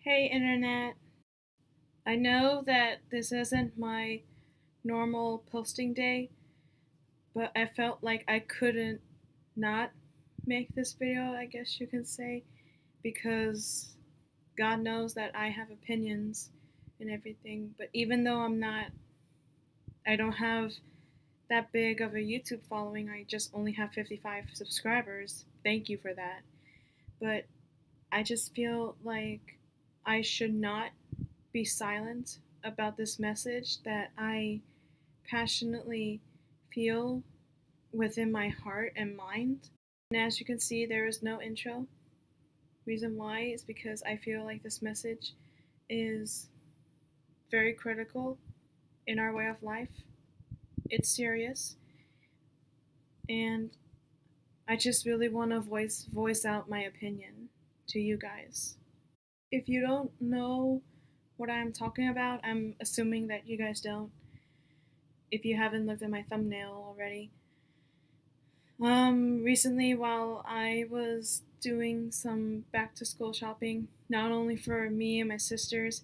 Hey, Internet. I know that this isn't my normal posting day, but I felt like I couldn't not make this video, I guess you can say, because God knows that I have opinions and everything. But even though I don't have that big of a YouTube following, I just only have 55 subscribers. Thank you for that. But I just feel like I should not be silent about this message that I passionately feel within my heart and mind. And as you can see, there is no intro. Reason why is because I feel like this message is very critical in our way of life. It's serious, and I just really want to voice out my opinion to you guys. If you don't know what I'm talking about, I'm assuming that you guys don't. If you haven't looked at my thumbnail already, recently while I was doing some back to school shopping, not only for me and my sisters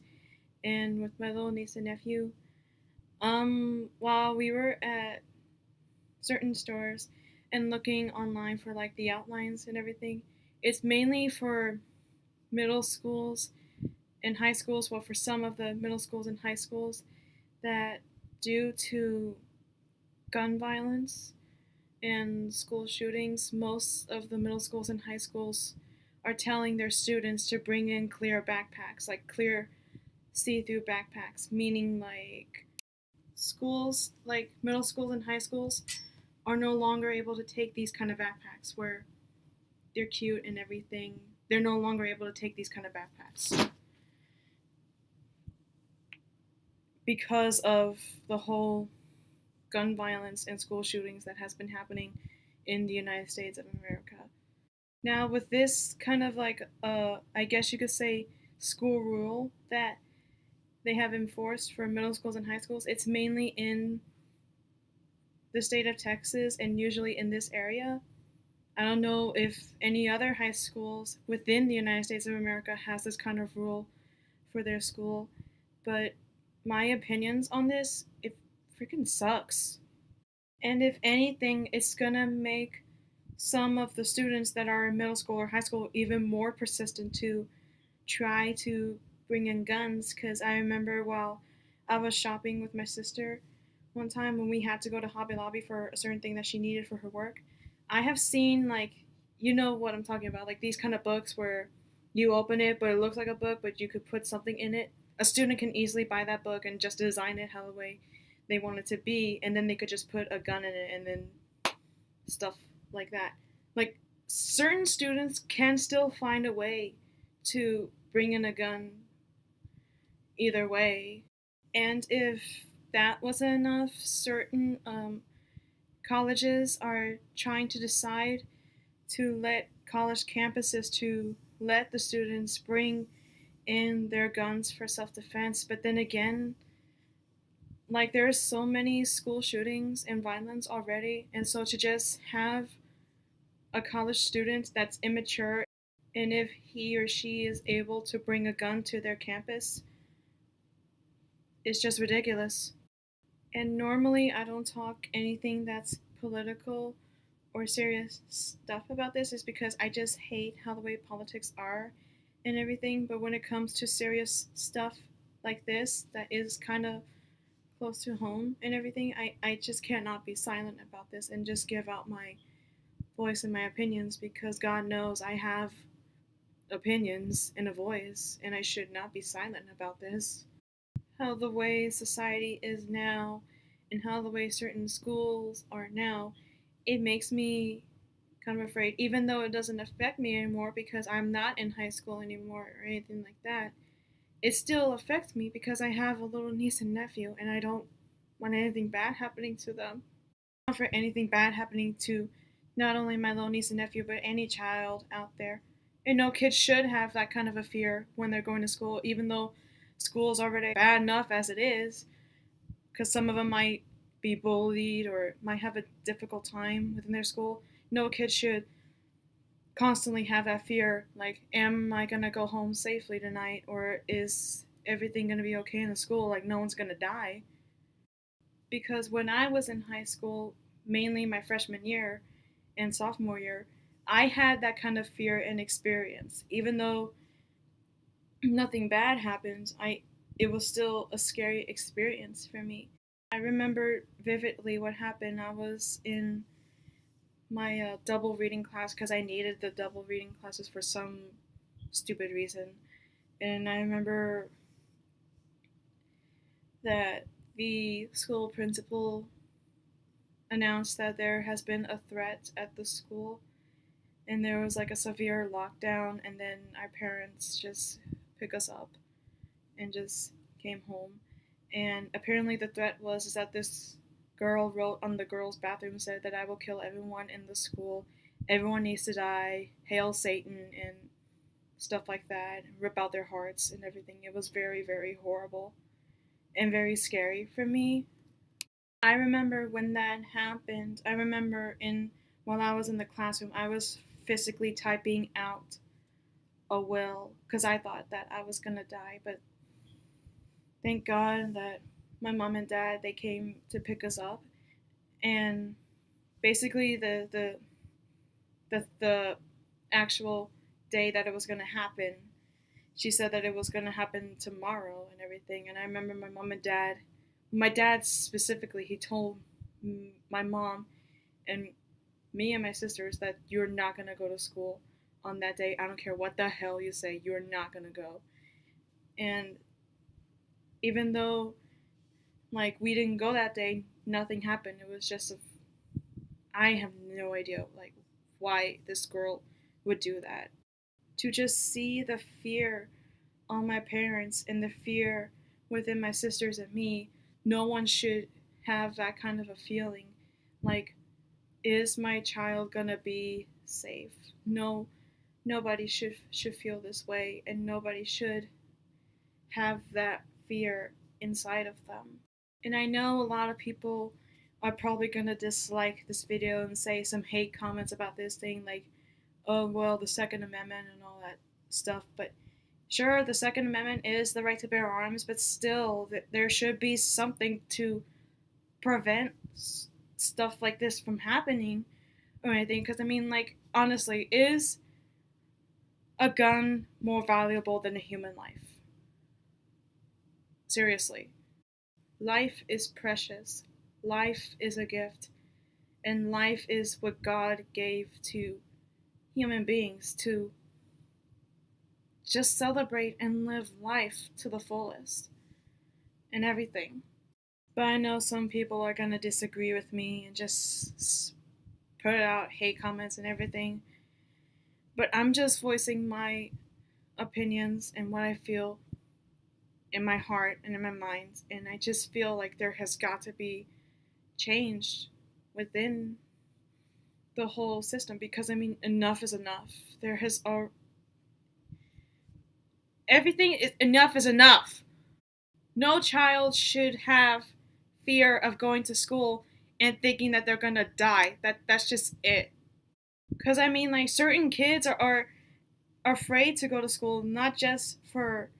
and with my little niece and nephew, while we were at certain stores and looking online for like the outlines and everything, it's mainly for middle schools and high schools, well, for some of the middle schools and high schools, that due to gun violence and school shootings, most of the middle schools and high schools are telling their students to bring in clear backpacks, like clear see-through backpacks, meaning like schools, like middle schools and high schools, are no longer able to take these kind of backpacks where they're cute and everything. They're no longer able to take these kind of backpacks because of the whole gun violence and school shootings that has been happening in the United States of America. Now, with this kind of like, I guess you could say, school rule that they have enforced for middle schools and high schools, it's mainly in the state of Texas and usually in this area. I don't know if any other high schools within the United States of America has this kind of rule for their school, but my opinions on this, it freaking sucks. And if anything, it's gonna make some of the students that are in middle school or high school even more persistent to try to bring in guns. Because I remember while I was shopping with my sister one time when we had to go to Hobby Lobby for a certain thing that she needed for her work, I have seen, like, you know what I'm talking about, like these kind of books where you open it but it looks like a book but you could put something in it. A student can easily buy that book and just design it how the way they want it to be, and then they could just put a gun in it and then stuff like that. Like, certain students can still find a way to bring in a gun either way. And if that wasn't enough, certain colleges are trying to decide to let college campuses to let the students bring in their guns for self-defense. But then again, like, there's so many school shootings and violence already, and so to just have a college student that's immature, and if he or she is able to bring a gun to their campus, it's just ridiculous. And normally I don't talk anything that's political or serious stuff about this, is because I just hate how the way politics are and everything. But when it comes to serious stuff like this that is kind of close to home and everything, I just cannot be silent about this and just give out my voice and my opinions, because God knows I have opinions and a voice, and I should not be silent about this. How the way society is now and how the way certain schools are now, it makes me kind of afraid, even though it doesn't affect me anymore because I'm not in high school anymore or anything like that. It still affects me because I have a little niece and nephew, and I don't want anything bad happening to them. I don't want for anything bad happening to not only my little niece and nephew, but any child out there. And no kid should have that kind of a fear when they're going to school, even though school is already bad enough as it is, because some of them might be bullied or might have a difficult time within their school. No kid should constantly have that fear, like, am I gonna go home safely tonight, or is everything gonna be okay in the school, like no one's gonna die? Because when I was in high school, mainly my freshman year and sophomore year, I had that kind of fear and experience. Even though nothing bad happened, I it was still a scary experience for me. I remember vividly what happened. I was in my double reading class because I needed the double reading classes for some stupid reason. And I remember that the school principal announced that there has been a threat at the school, and there was like a severe lockdown, and then our parents just pick us up and just came home. And apparently the threat was is that this girl wrote on the girls' bathroom, said that I will kill everyone in the school, everyone needs to die, hail Satan, and stuff like that, rip out their hearts and everything. It was very, very horrible and very scary for me. I remember when that happened. I remember in while I was in the classroom, I was physically typing out a will because I thought that I was gonna die. But thank God that my mom and dad, they came to pick us up, and basically the actual day that it was gonna happen, she said that it was gonna happen tomorrow and everything. And I remember my mom and dad, my dad specifically, he told my mom and me and my sisters that you're not gonna go to school on that day. I don't care what the hell you say, you're not gonna go. And even though like we didn't go that day, nothing happened. It was just I have no idea like why this girl would do that. To just see the fear on my parents and the fear within my sisters and me, no one should have that kind of a feeling. Like, is my child gonna be safe? No, nobody should feel this way, and nobody should have that fear inside of them. And I know a lot of people are probably gonna dislike this video and say some hate comments about this thing, like, oh well, the Second Amendment and all that stuff. But sure, the Second Amendment is the right to bear arms, but still, there should be something to prevent stuff like this from happening or anything. Because I mean, like, honestly, is a gun more valuable than a human life? Seriously. Life is precious. Life is a gift. And life is what God gave to human beings to just celebrate and live life to the fullest and everything. But I know some people are going to disagree with me and just put out hate comments and everything. But I'm just voicing my opinions and what I feel in my heart and in my mind. And I just feel like there has got to be change within the whole system because I mean, enough is enough. There has everything is enough is enough. No child should have fear of going to school and thinking that they're gonna die. That's just it. Because I mean, like certain kids are afraid to go to school, not just for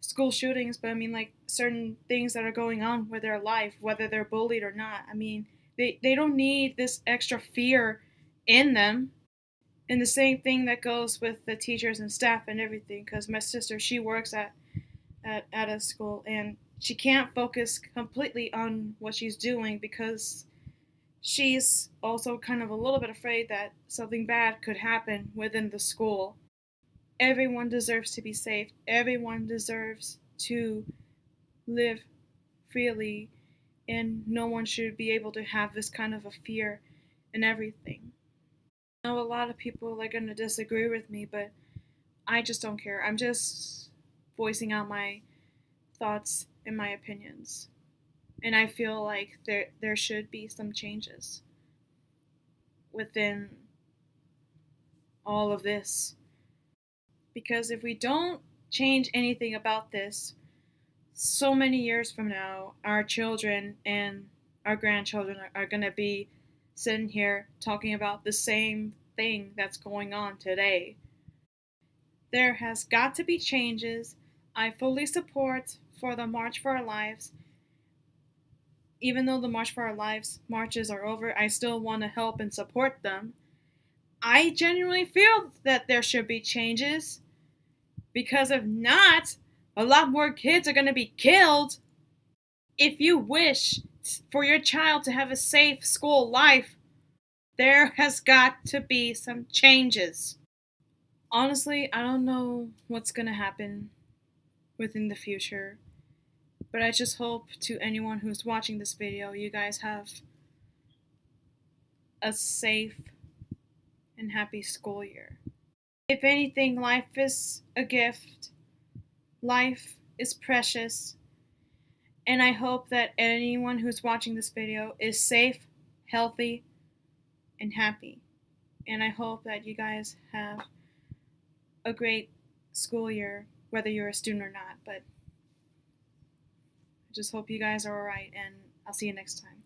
school shootings, but I mean like certain things that are going on with their life, whether they're bullied or not. I mean, they don't need this extra fear in them. And the same thing that goes with the teachers and staff and everything. Because my sister, she works at a school, and she can't focus completely on what she's doing because she's also kind of a little bit afraid that something bad could happen within the school. Everyone deserves to be safe. Everyone deserves to live freely, and no one should be able to have this kind of a fear and everything. I know a lot of people are going to disagree with me, but I just don't care. I'm just voicing out my thoughts and my opinions. And I feel like there should be some changes within all of this. Because if we don't change anything about this, so many years from now, our children and our grandchildren are going to be sitting here talking about the same thing that's going on today. There has got to be changes. I fully support for the March for Our Lives. Even though the March for Our Lives marches are over, I still want to help and support them. I genuinely feel that there should be changes, because if not, a lot more kids are going to be killed. If you wish for your child to have a safe school life, there has got to be some changes. Honestly, I don't know what's going to happen within the future, but I just hope to anyone who's watching this video, you guys have a safe and happy school year. If anything, life is a gift. Life is precious. And I hope that anyone who's watching this video is safe, healthy, and happy. And I hope that you guys have a great school year, whether you're a student or not. But I just hope you guys are alright, and I'll see you next time.